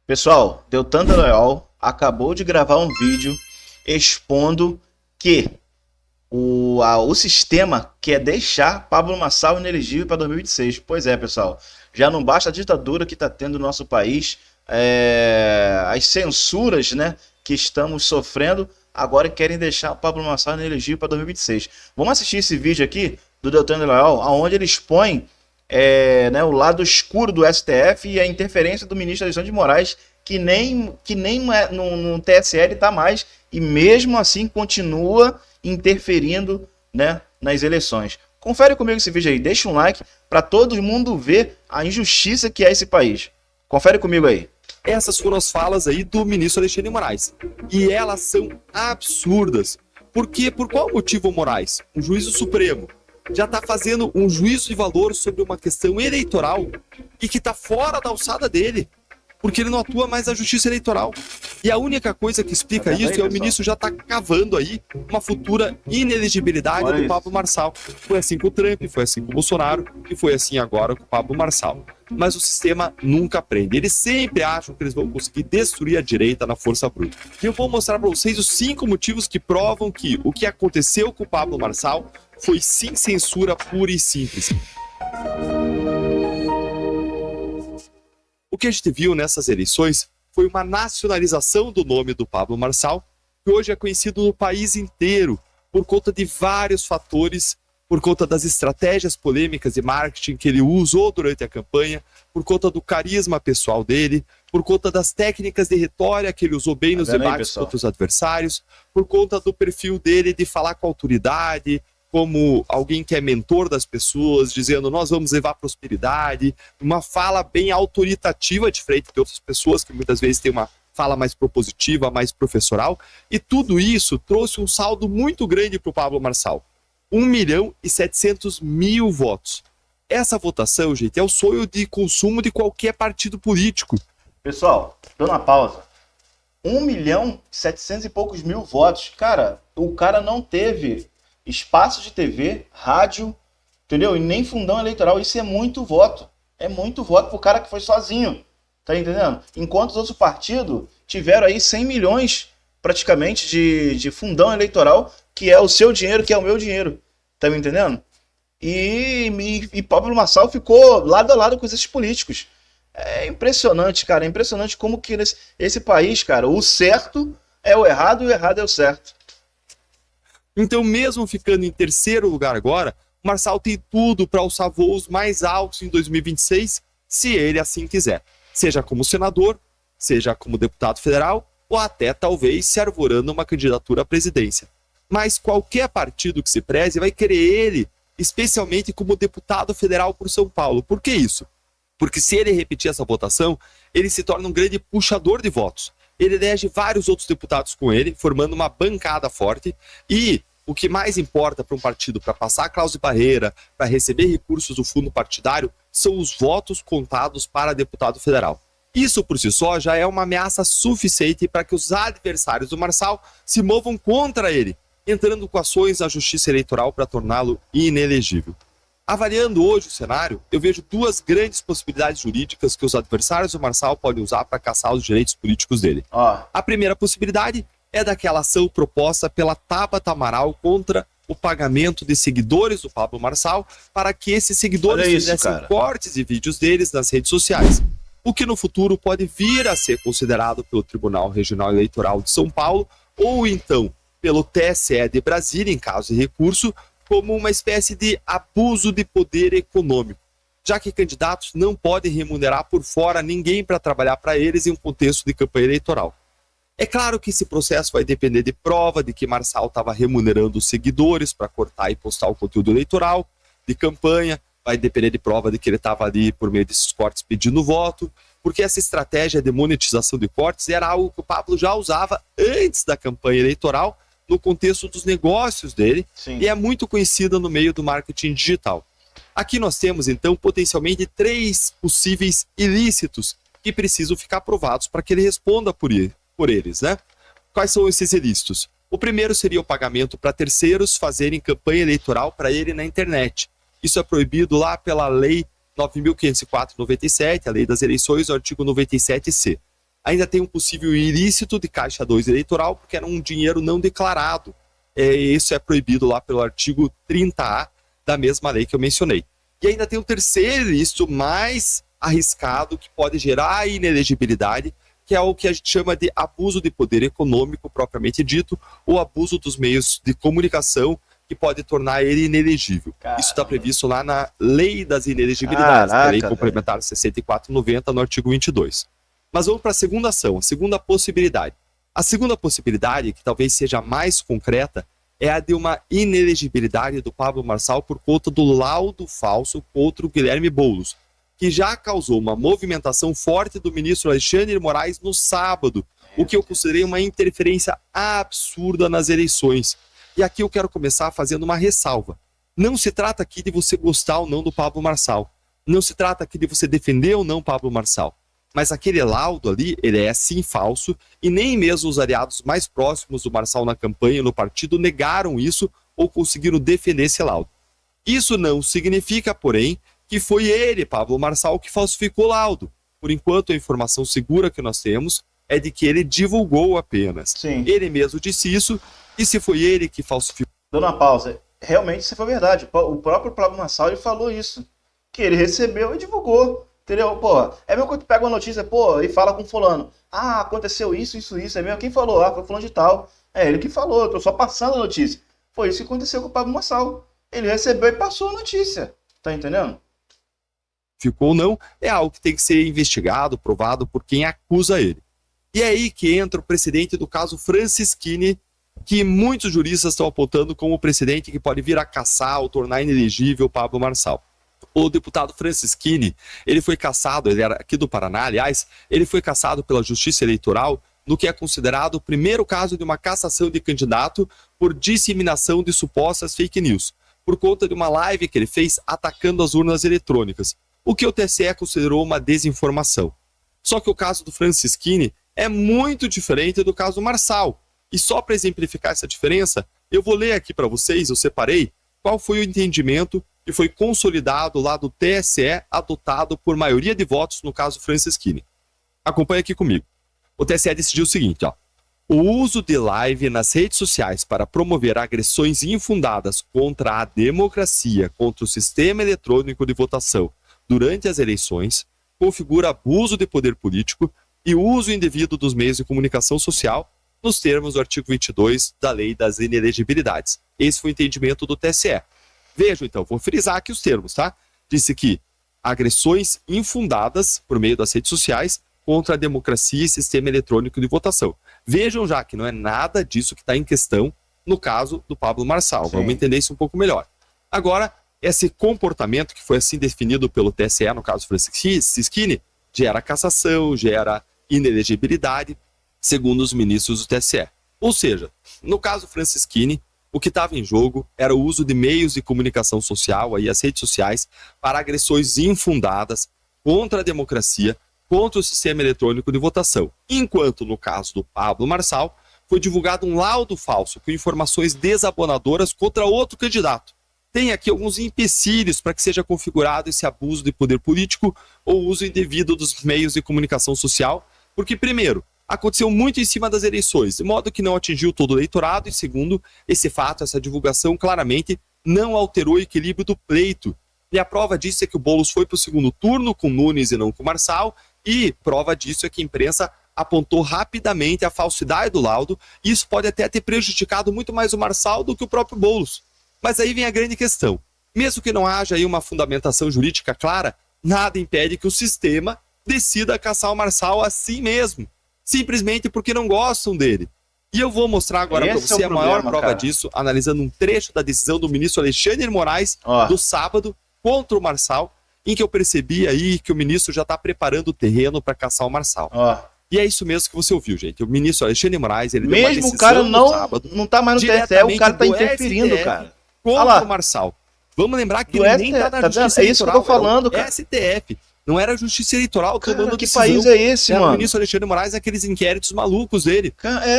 Pessoal, Deltan Dallagnol acabou de gravar um vídeo expondo que o sistema quer deixar Pablo Marçal inelegível para 2026. Pois é, pessoal, já não basta a ditadura que está tendo no nosso país, as censuras, né, que estamos sofrendo, agora querem deixar o Pablo Marçal inelegível para 2026. Vamos assistir esse vídeo aqui do Deltan Dallagnol, onde ele expõe né, o lado escuro do STF e a interferência do ministro Alexandre de Moraes, que nem no TSE está mais, e mesmo assim continua interferindo, né, nas eleições. Confere comigo esse vídeo aí, deixa um like para todo mundo ver a injustiça que é esse país. Confere comigo aí. Essas foram as falas aí do ministro Alexandre de Moraes. E elas são absurdas. Por quê? Por qual motivo, Moraes? O juízo supremo já está fazendo um juízo de valor sobre uma questão eleitoral e que está fora da alçada dele, porque ele não atua mais na justiça eleitoral. E a única coisa que explica isso é o ministro já está cavando aí uma futura inelegibilidade do Pablo Marçal. Foi assim com o Trump, foi assim com o Bolsonaro e foi assim agora com o Pablo Marçal. Mas o sistema nunca aprende. Eles sempre acham que eles vão conseguir destruir a direita na força bruta. E eu vou mostrar para vocês os 5 motivos que provam que o que aconteceu com o Pablo Marçal foi sim censura pura e simples. O que a gente viu nessas eleições foi uma nacionalização do nome do Pablo Marçal, que hoje é conhecido no país inteiro por conta de vários fatores, por conta das estratégias polêmicas de marketing que ele usou durante a campanha, por conta do carisma pessoal dele, por conta das técnicas de retórica que ele usou bem nos debates contra os adversários, por conta do perfil dele de falar com autoridade, como alguém que é mentor das pessoas, dizendo nós vamos levar prosperidade, uma fala bem autoritativa de frente de outras pessoas, que muitas vezes tem uma fala mais propositiva, mais professoral, e tudo isso trouxe um saldo muito grande para o Pablo Marçal. 1.700.000 votos. Essa votação, gente, é o sonho de consumo de qualquer partido político. Pessoal, dou uma pausa. 1.700.000 e poucos mil votos. Cara, o cara não teve espaço de TV, rádio, entendeu? E nem fundão eleitoral. Isso é muito voto. É muito voto pro cara que foi sozinho. Tá entendendo? Enquanto os outros partidos tiveram aí 100 milhões praticamente de fundão eleitoral, que é o seu dinheiro, que é o meu dinheiro. Tá me entendendo? E Pablo Marçal ficou lado a lado com esses políticos. É impressionante, cara. É impressionante como que esse país, cara, o certo é o errado e o errado é o certo. Então, mesmo ficando em terceiro lugar agora, o Marçal tem tudo para alçar voos mais altos em 2026, se ele assim quiser. Seja como senador, seja como deputado federal, ou até talvez se arvorando uma candidatura à presidência. Mas qualquer partido que se preze vai querer ele, especialmente como deputado federal por São Paulo. Por que isso? Porque se ele repetir essa votação, ele se torna um grande puxador de votos. Ele elege vários outros deputados com ele, formando uma bancada forte. E o que mais importa para um partido, para passar a cláusula de barreira, para receber recursos do fundo partidário, são os votos contados para deputado federal. Isso por si só já é uma ameaça suficiente para que os adversários do Marçal se movam contra ele, entrando com ações na justiça eleitoral para torná-lo inelegível. Avaliando hoje o cenário, eu vejo 2 grandes possibilidades jurídicas que os adversários do Marçal podem usar para caçar os direitos políticos dele. A primeira possibilidade é daquela ação proposta pela Tabata Amaral contra o pagamento de seguidores do Pablo Marçal para que esses seguidores fizessem cortes de vídeos deles nas redes sociais, o que no futuro pode vir a ser considerado pelo Tribunal Regional Eleitoral de São Paulo ou então pelo TSE de Brasília, em caso de recurso, como uma espécie de abuso de poder econômico, já que candidatos não podem remunerar por fora ninguém para trabalhar para eles em um contexto de campanha eleitoral. É claro que esse processo vai depender de prova de que Marçal estava remunerando os seguidores para cortar e postar o conteúdo eleitoral, de campanha, vai depender de prova de que ele estava ali por meio desses cortes pedindo voto, porque essa estratégia de monetização de cortes era algo que o Pablo já usava antes da campanha eleitoral, no contexto dos negócios dele. Sim. E é muito conhecida no meio do marketing digital. Aqui nós temos, então, potencialmente 3 possíveis ilícitos que precisam ficar provados para que ele responda por eles, né? Quais são esses ilícitos? O primeiro seria o pagamento para terceiros fazerem campanha eleitoral para ele na internet. Isso é proibido lá pela Lei 9.504/97, a Lei das Eleições, o artigo 97C. ainda tem um possível ilícito de Caixa 2 eleitoral, porque era um dinheiro não declarado. Isso é proibido lá pelo artigo 30A da mesma lei que eu mencionei. E ainda tem um terceiro ilícito mais arriscado, que pode gerar inelegibilidade, que é o que a gente chama de abuso de poder econômico, propriamente dito, ou abuso dos meios de comunicação, que pode tornar ele inelegível. Caramba. Isso está previsto lá na Lei das Inelegibilidades, a Lei Complementar 6490, no artigo 22. Mas vamos para a segunda ação, a segunda possibilidade. A segunda possibilidade, que talvez seja mais concreta, é a de uma inelegibilidade do Pablo Marçal por conta do laudo falso contra o Guilherme Boulos, que já causou uma movimentação forte do ministro Alexandre de Moraes no sábado, o que eu considerei uma interferência absurda nas eleições. E aqui eu quero começar fazendo uma ressalva. Não se trata aqui de você gostar ou não do Pablo Marçal. Não se trata aqui de você defender ou não Pablo Marçal. Mas aquele laudo ali, ele é sim falso, e nem mesmo os aliados mais próximos do Marçal na campanha e no partido negaram isso ou conseguiram defender esse laudo. Isso não significa, porém, que foi ele, Pablo Marçal, que falsificou o laudo. Por enquanto, a informação segura que nós temos é de que ele divulgou apenas. Sim. Ele mesmo disse isso, e se foi ele que falsificou... Dona Pausa, realmente isso foi verdade. O próprio Pablo Marçal ele falou isso, que ele recebeu e divulgou. Entendeu? Pô, é mesmo quando tu pega uma notícia, pô, e fala com fulano. Ah, aconteceu isso, é mesmo. Quem falou? Ah, foi fulano de tal. É ele que falou, eu tô só passando a notícia. Foi isso que aconteceu com o Pablo Marçal. Ele recebeu e passou a notícia. Tá entendendo? Ficou ou não, é algo que tem que ser investigado, provado por quem acusa ele. E é aí que entra o precedente do caso Francisquini, que muitos juristas estão apontando como o precedente que pode vir a caçar ou tornar inelegível Pablo Marçal. O deputado Francisquini, ele foi cassado, ele era aqui do Paraná, aliás, ele foi cassado pela Justiça Eleitoral no que é considerado o primeiro caso de uma cassação de candidato por disseminação de supostas fake news, por conta de uma live que ele fez atacando as urnas eletrônicas, o que o TSE considerou uma desinformação. Só que o caso do Francisquini é muito diferente do caso do Marçal. E só para exemplificar essa diferença, eu vou ler aqui para vocês, eu separei, qual foi o entendimento que foi consolidado lá do TSE, adotado por maioria de votos no caso Francisquini. Acompanhe aqui comigo. O TSE decidiu o seguinte, ó. O uso de live nas redes sociais para promover agressões infundadas contra a democracia, contra o sistema eletrônico de votação durante as eleições, configura abuso de poder político e uso indevido dos meios de comunicação social nos termos do artigo 22 da Lei das Inelegibilidades. Esse foi o entendimento do TSE. Vejam, então, vou frisar aqui os termos, tá? Disse que agressões infundadas por meio das redes sociais contra a democracia e sistema eletrônico de votação. Vejam já que não é nada disso que está em questão no caso do Pablo Marçal. Sim. Vamos entender isso um pouco melhor. Agora, esse comportamento que foi assim definido pelo TSE, no caso Francisquini, gera cassação, gera inelegibilidade, segundo os ministros do TSE. Ou seja, no caso Francisquini, o que estava em jogo era o uso de meios de comunicação social, aí as redes sociais, para agressões infundadas contra a democracia, contra o sistema eletrônico de votação. Enquanto, no caso do Pablo Marçal, foi divulgado um laudo falso com informações desabonadoras contra outro candidato. Tem aqui alguns empecilhos para que seja configurado esse abuso de poder político ou uso indevido dos meios de comunicação social, porque, primeiro, aconteceu muito em cima das eleições, de modo que não atingiu todo o eleitorado, e segundo, esse fato, essa divulgação claramente não alterou o equilíbrio do pleito. E a prova disso é que o Boulos foi para o segundo turno com Nunes e não com Marçal, e prova disso é que a imprensa apontou rapidamente a falsidade do laudo, e isso pode até ter prejudicado muito mais o Marçal do que o próprio Boulos. Mas aí vem a grande questão. Mesmo que não haja aí uma fundamentação jurídica clara, nada impede que o sistema decida caçar o Marçal assim mesmo, simplesmente porque não gostam dele. E eu vou mostrar agora para você a maior prova disso, analisando um trecho da decisão do ministro Alexandre de Moraes do sábado contra o Marçal, em que eu percebi aí que o ministro já está preparando o terreno para caçar o Marçal. E é isso mesmo que você ouviu, gente. O ministro Alexandre de Moraes, ele deu uma decisão o cara no sábado, não tá mais no TSE, o cara tá interferindo, cara. Contra o Marçal. Vamos lembrar que ele nem tá na Justiça Eleitoral. É isso que eu tô falando, cara. STF. Não era a Justiça Eleitoral tomando que decisão. país é esse, mano? O ministro Alexandre de Moraes, aqueles inquéritos malucos dele.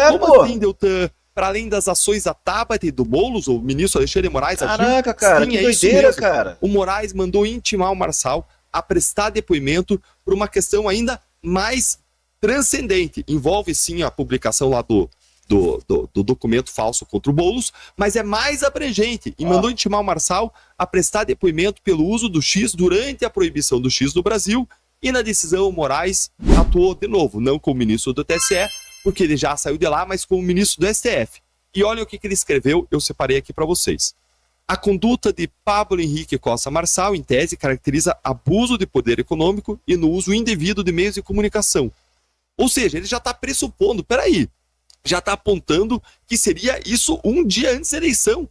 Como assim, Deltan? Para além das ações da Tabata e do Boulos, o ministro Alexandre de Moraes Caraca, cara, que doideira, cara. O Moraes mandou intimar o Marçal a prestar depoimento por uma questão ainda mais transcendente. Envolve sim a publicação lá do documento falso contra o Boulos, mas é mais abrangente e mandou intimar o Marçal a prestar depoimento pelo uso do X durante a proibição do X no Brasil, e na decisão o Moraes atuou de novo, não como ministro do TSE, porque ele já saiu de lá, mas como ministro do STF. E olha o que ele escreveu, eu separei aqui para vocês. A conduta de Pablo Henrique Costa Marçal, em tese, caracteriza abuso de poder econômico e no uso indevido de meios de comunicação. Ou seja, ele já está pressupondo, peraí, já está apontando que seria isso um dia antes da eleição.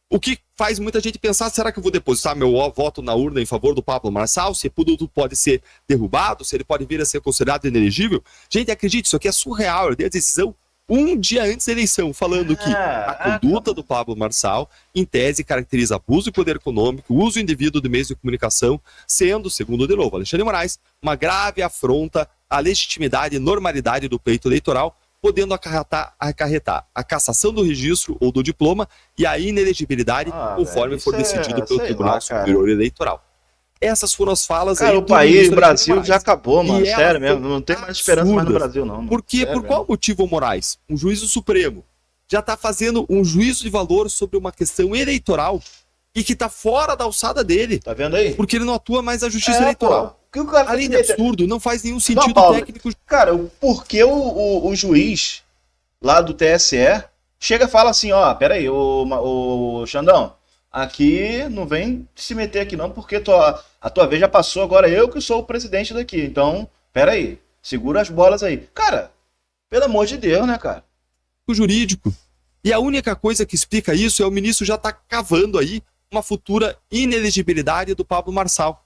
O que faz muita gente pensar, será que eu vou depositar meu voto na urna em favor do Pablo Marçal? Se tudo pode ser derrubado, se ele pode vir a ser considerado inelegível? Gente, acredite, isso aqui é surreal. Eu dei a decisão um dia antes da eleição, falando que a conduta do Pablo Marçal, em tese, caracteriza abuso de poder econômico, uso indevido de meios de comunicação, sendo, segundo de novo Alexandre de Moraes, uma grave afronta à legitimidade e normalidade do pleito eleitoral, podendo acarretar a cassação do registro ou do diploma e a inelegibilidade, conforme for decidido pelo Tribunal Superior Eleitoral. Essas foram as falas aí. Cara, o país, o Brasil já acabou, mano. Sério mesmo, não tem mais esperança mais no Brasil, não. Por quê? Por qual motivo, Moraes? Um juízo supremo já está fazendo um juízo de valor sobre uma questão eleitoral e que está fora da alçada dele. Tá vendo aí? Porque ele não atua mais na justiça eleitoral. Que o cara além de absurdo, não faz nenhum sentido técnico. Cara, por que o juiz lá do TSE chega e fala assim, ó, peraí, o Xandão, aqui não vem se meter aqui não, porque a tua vez já passou, agora eu que sou o presidente daqui, então, peraí, segura as bolas aí. Cara, pelo amor de Deus, né, cara? O jurídico. E a única coisa que explica isso é o ministro já tá cavando aí uma futura inelegibilidade do Pablo Marçal.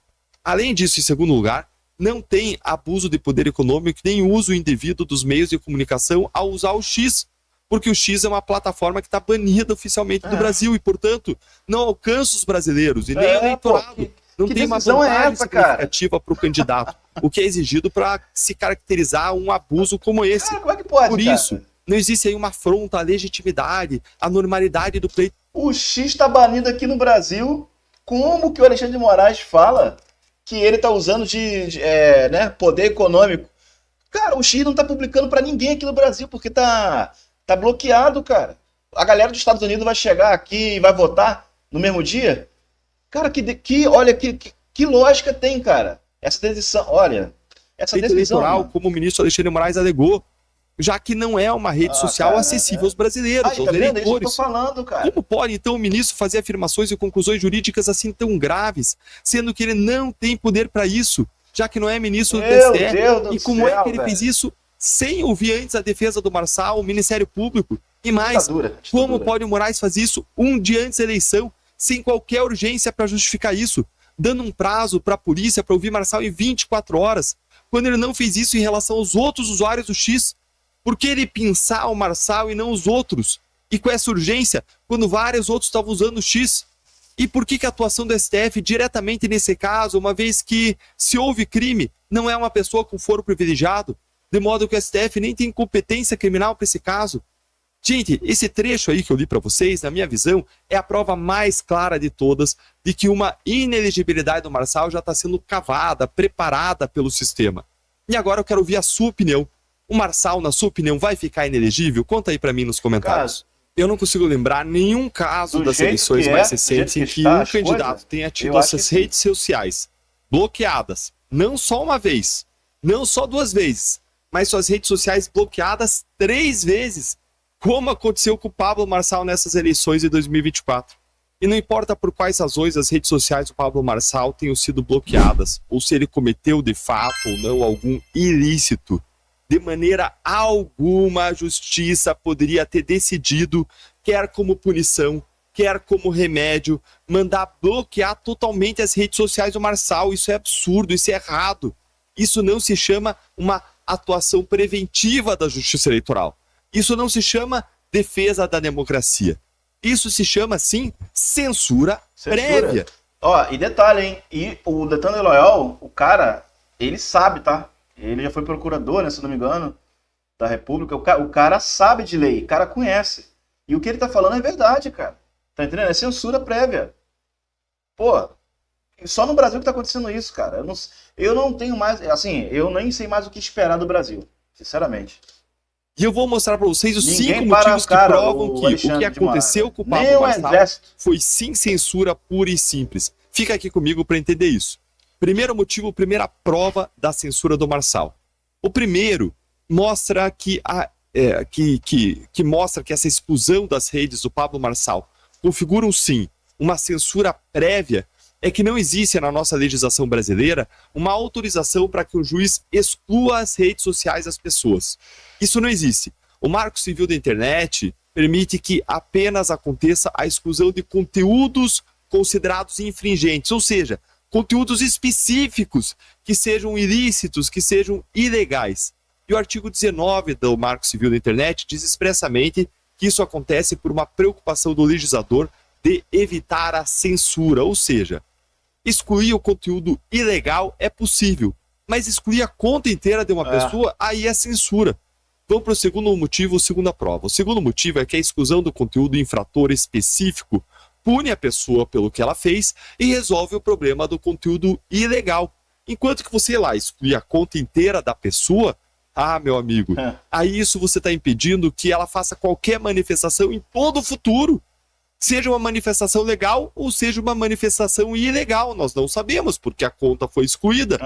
Além disso, em segundo lugar, não tem abuso de poder econômico nem uso indevido dos meios de comunicação ao usar o X, porque o X é uma plataforma que está banida oficialmente do Brasil e, portanto, não alcança os brasileiros e nem o eleitorado. Não tem uma vantagem significativa para o candidato, o que é exigido para se caracterizar um abuso como esse. Cara, como é que pode, Por isso, não existe aí uma afronta à legitimidade, à normalidade do pleito. O X está banido aqui no Brasil. Como que o Alexandre de Moraes fala que ele tá usando de poder econômico? Cara, o X não tá publicando para ninguém aqui no Brasil, porque tá bloqueado, cara. A galera dos Estados Unidos vai chegar aqui e vai votar no mesmo dia? Cara, olha que lógica tem, cara. Essa decisão, olha, essa decisão eleitoral, como o ministro Alexandre de Moraes alegou, já que não é uma rede social acessível aos brasileiros, aos eleitores. Isso que eu tô falando, cara. Como pode, então, o ministro fazer afirmações e conclusões jurídicas assim tão graves, sendo que ele não tem poder para isso, já que não é ministro do TSE? E como é que ele fez isso sem ouvir antes a defesa do Marçal, o Ministério Público? E mais, como pode o Moraes fazer isso um dia antes da eleição, sem qualquer urgência para justificar isso, dando um prazo para a polícia para ouvir Marçal em 24 horas, quando ele não fez isso em relação aos outros usuários do X? Por que ele pensar o Marçal e não os outros? E com essa urgência, quando vários outros estavam usando o X? E por que a atuação do STF diretamente nesse caso, uma vez que, se houve crime, não é uma pessoa com foro privilegiado, de modo que o STF nem tem competência criminal para esse caso? Gente, esse trecho aí que eu li para vocês, na minha visão, é a prova mais clara de todas de que uma inelegibilidade do Marçal já está sendo cavada, preparada pelo sistema. E agora eu quero ouvir a sua opinião. O Marçal, na sua opinião, vai ficar inelegível? Conta aí pra mim nos comentários. Eu não consigo lembrar nenhum caso das eleições mais recentes em que um candidato tenha tido essas redes sociais bloqueadas. Não só uma vez, não só 2 vezes, mas suas redes sociais bloqueadas 3 vezes, como aconteceu com o Pablo Marçal nessas eleições de 2024. E não importa por quais razões as redes sociais do Pablo Marçal tenham sido bloqueadas, ou se ele cometeu de fato ou não algum ilícito, de maneira alguma a justiça poderia ter decidido, quer como punição, quer como remédio, mandar bloquear totalmente as redes sociais do Marçal. Isso é absurdo, isso é errado. Isso não se chama uma atuação preventiva da justiça eleitoral. Isso não se chama defesa da democracia. Isso se chama, sim, censura prévia. Ó, e detalhe, hein? E o Deltan Dallagnol, o cara, ele sabe, tá? Ele já foi procurador, né, se não me engano, da República. O cara sabe de lei, o cara conhece. E o que ele tá falando é verdade, cara. Tá entendendo? É censura prévia. Pô, só no Brasil que tá acontecendo isso, cara. Eu não tenho mais, assim, eu nem sei mais o que esperar do Brasil. Sinceramente. E eu vou mostrar para vocês os Ninguém 5 para, motivos que cara, provam o que o Alexandre que de Moraes. aconteceu com o Nem Pablo o Marçal exército. foi sim censura pura e simples. Fica aqui comigo para entender isso. Primeiro motivo, primeira prova da censura do Marçal. O primeiro mostra que mostra que essa exclusão das redes do Pablo Marçal configuram sim uma censura prévia, é que não existe na nossa legislação brasileira uma autorização para que o juiz exclua as redes sociais das pessoas. Isso não existe. O Marco Civil da Internet permite que apenas aconteça a exclusão de conteúdos considerados infringentes, ou seja, conteúdos específicos que sejam ilícitos, que sejam ilegais. E o artigo 19 do Marco Civil da Internet diz expressamente que isso acontece por uma preocupação do legislador de evitar a censura, ou seja, excluir o conteúdo ilegal é possível, mas excluir a conta inteira de uma pessoa, aí é censura. Vamos para o segundo motivo, segunda prova. O segundo motivo é que a exclusão do conteúdo infrator específico pune a pessoa pelo que ela fez e resolve o problema do conteúdo ilegal. Enquanto que você lá exclui a conta inteira da pessoa, meu amigo, aí isso você está impedindo que ela faça qualquer manifestação em todo o futuro. Seja uma manifestação legal ou seja uma manifestação ilegal, nós não sabemos, porque a conta foi excluída.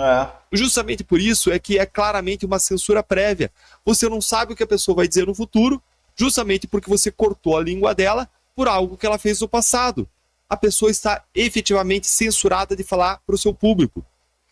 Justamente por isso é que é claramente uma censura prévia. Você não sabe o que a pessoa vai dizer no futuro, justamente porque você cortou a língua dela por algo que ela fez no passado. A pessoa está efetivamente censurada de falar para o seu público.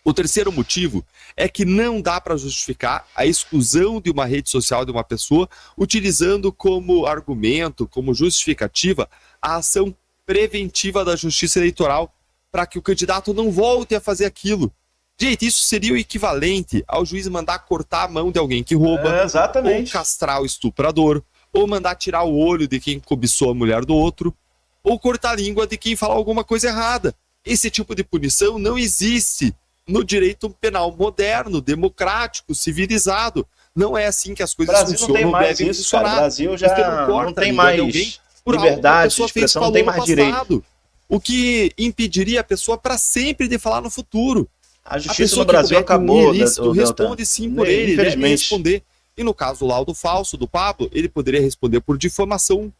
O terceiro motivo é que não dá para justificar a exclusão de uma rede social de uma pessoa utilizando como argumento, como justificativa, a ação preventiva da Justiça Eleitoral para que o candidato não volte a fazer aquilo. Gente, isso seria o equivalente ao juiz mandar cortar a mão de alguém que rouba, ou castrar o estuprador, ou mandar tirar o olho de quem cobiçou a mulher do outro, ou cortar a língua de quem falar alguma coisa errada. Esse tipo de punição não existe no direito penal moderno, democrático, civilizado. Não é assim que as coisas funcionam, devem funcionar. O Brasil já não tem mais liberdade de expressão, não tem mais direito. O que impediria a pessoa para sempre de falar no futuro. A justiça no Brasil acabou. Responde sim por ele, deve responder. E no caso do laudo falso do Pablo, ele poderia responder por difamação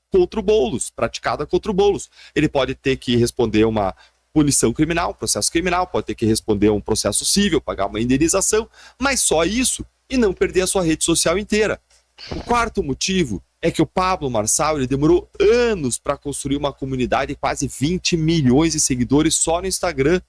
contra o Boulos, praticada contra o Boulos. Ele pode ter que responder uma punição criminal, um processo criminal, pode ter que responder um processo civil, pagar uma indenização, mas só isso e não perder a sua rede social inteira. O quarto motivo é que o Pablo Marçal ele demorou anos para construir uma comunidade de quase 20 milhões de seguidores só no Instagram.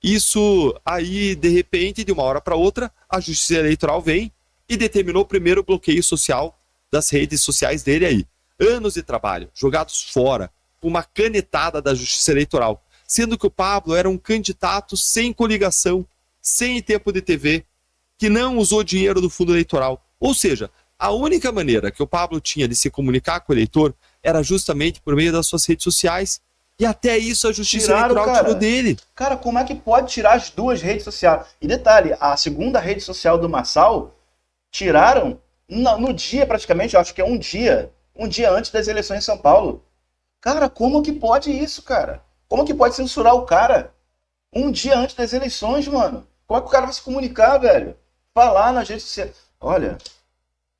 Isso aí, de repente, de uma hora para outra, a Justiça Eleitoral vem e determinou o primeiro bloqueio social das redes sociais dele aí. Anos de trabalho, jogados fora, com uma canetada da Justiça Eleitoral. Sendo que o Pablo era um candidato sem coligação, sem tempo de TV, que não usou dinheiro do fundo eleitoral. Ou seja, a única maneira que o Pablo tinha de se comunicar com o eleitor era justamente por meio das suas redes sociais. E até isso a Justiça Eleitoral tirou dele. Cara, como é que pode tirar as duas redes sociais? E detalhe, a segunda rede social do Marçal tiraram no dia praticamente, eu acho que é um dia antes das eleições em São Paulo. Cara, como que pode isso, cara? Como que pode censurar o cara um dia antes das eleições, mano? Como é que o cara vai se comunicar, velho? Falar nas redes sociais. Olha.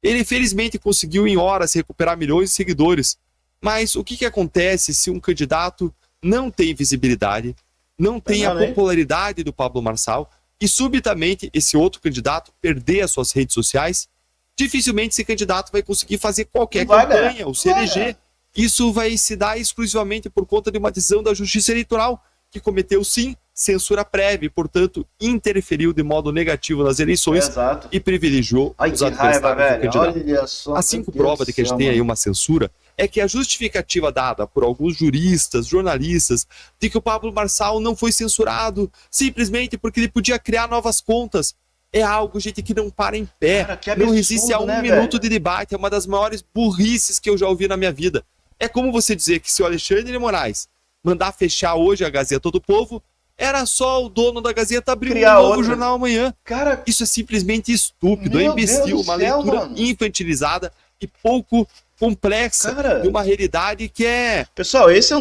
Ele felizmente conseguiu em horas recuperar milhões de seguidores. Mas o que acontece se um candidato não tem visibilidade, não tem a popularidade do Pablo Marçal e subitamente esse outro candidato perder as suas redes sociais? Dificilmente esse candidato vai conseguir fazer qualquer campanha ou se eleger. Isso vai se dar exclusivamente por conta de uma decisão da Justiça Eleitoral, que cometeu, sim, censura prévia e, portanto, interferiu de modo negativo nas eleições e privilegiou os adversários do candidato. A 5 prova de que a gente tem aí uma censura é que a justificativa dada por alguns juristas, jornalistas, de que o Pablo Marçal não foi censurado simplesmente porque ele podia criar novas contas, é algo, gente, que não para em pé. Cara, que absurdo, não resiste a um minuto de debate. É uma das maiores burrices que eu já ouvi na minha vida. É como você dizer que se o Alexandre de Moraes mandar fechar hoje a Gazeta do Povo, era só o dono da Gazeta abrir um novo jornal amanhã. Cara, isso é simplesmente estúpido, é imbecil, uma leitura infantilizada e pouco complexa de uma realidade que é... Pessoal, esse é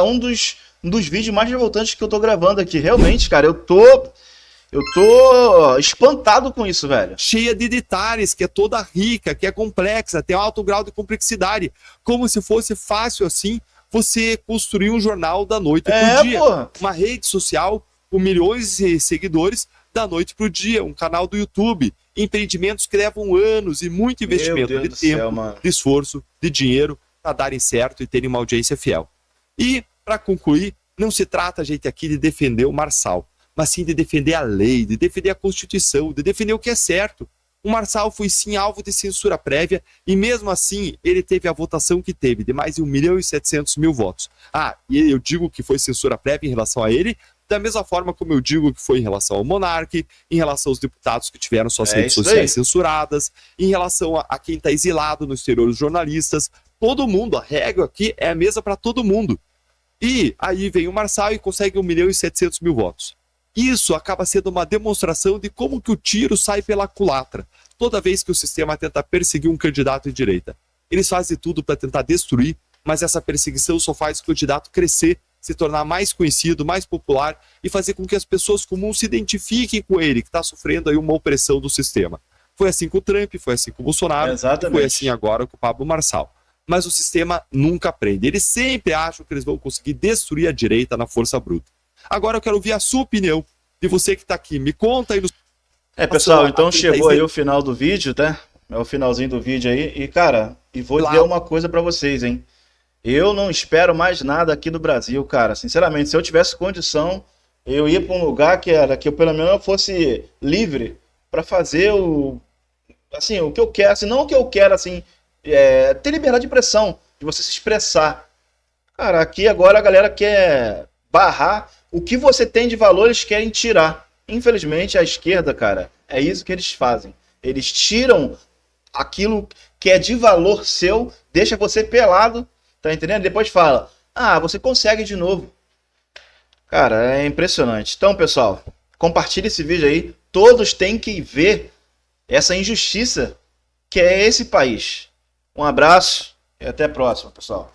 um dos vídeos mais revoltantes que eu tô gravando aqui. Realmente, cara, eu tô Eu tô espantado com isso, velho. Cheia de detalhes, que é toda rica, que é complexa, tem alto grau de complexidade. Como se fosse fácil assim você construir um jornal da noite pro dia. Porra. Uma rede social com milhões de seguidores da noite pro dia. Um canal do YouTube. Empreendimentos que levam anos e muito investimento de tempo, de esforço, de dinheiro para darem certo e terem uma audiência fiel. E, para concluir, não se trata, gente, aqui de defender o Marçal, mas sim de defender a lei, de defender a Constituição, de defender o que é certo. O Marçal foi sim alvo de censura prévia e mesmo assim ele teve a votação que teve, de mais de 1.700.000 votos. E eu digo que foi censura prévia em relação a ele, da mesma forma como eu digo que foi em relação ao Monark, em relação aos deputados que tiveram suas redes sociais censuradas, em relação a quem está exilado no exterior, os jornalistas, todo mundo, a regra aqui é a mesma para todo mundo. E aí vem o Marçal e consegue 1.700.000 votos. Isso acaba sendo uma demonstração de como que o tiro sai pela culatra. Toda vez que o sistema tenta perseguir um candidato de direita. Eles fazem tudo para tentar destruir, mas essa perseguição só faz o candidato crescer, se tornar mais conhecido, mais popular e fazer com que as pessoas comuns se identifiquem com ele, que está sofrendo aí uma opressão do sistema. Foi assim com o Trump, foi assim com o Bolsonaro, foi assim agora com o Pablo Marçal. Mas o sistema nunca aprende. Eles sempre acham que eles vão conseguir destruir a direita na força bruta. Agora eu quero ouvir a sua opinião, de você que está aqui. Me conta aí no... Pessoal, então chegou aí o final do vídeo, tá? É o finalzinho do vídeo aí. E, cara, vou dizer uma coisa pra vocês, hein? Eu não espero mais nada aqui no Brasil, cara. Sinceramente, se eu tivesse condição, eu ia pra um lugar que eu pelo menos fosse livre pra fazer o que eu quero. Assim, não o que eu quero, assim, ter liberdade de expressão, de você se expressar. Cara, aqui agora a galera quer barrar. O que você tem de valor, eles querem tirar. Infelizmente, a esquerda, cara, é isso que eles fazem. Eles tiram aquilo que é de valor seu, deixa você pelado, tá entendendo? Depois fala, você consegue de novo. Cara, é impressionante. Então, pessoal, compartilhe esse vídeo aí. Todos têm que ver essa injustiça que é esse país. Um abraço e até a próxima, pessoal.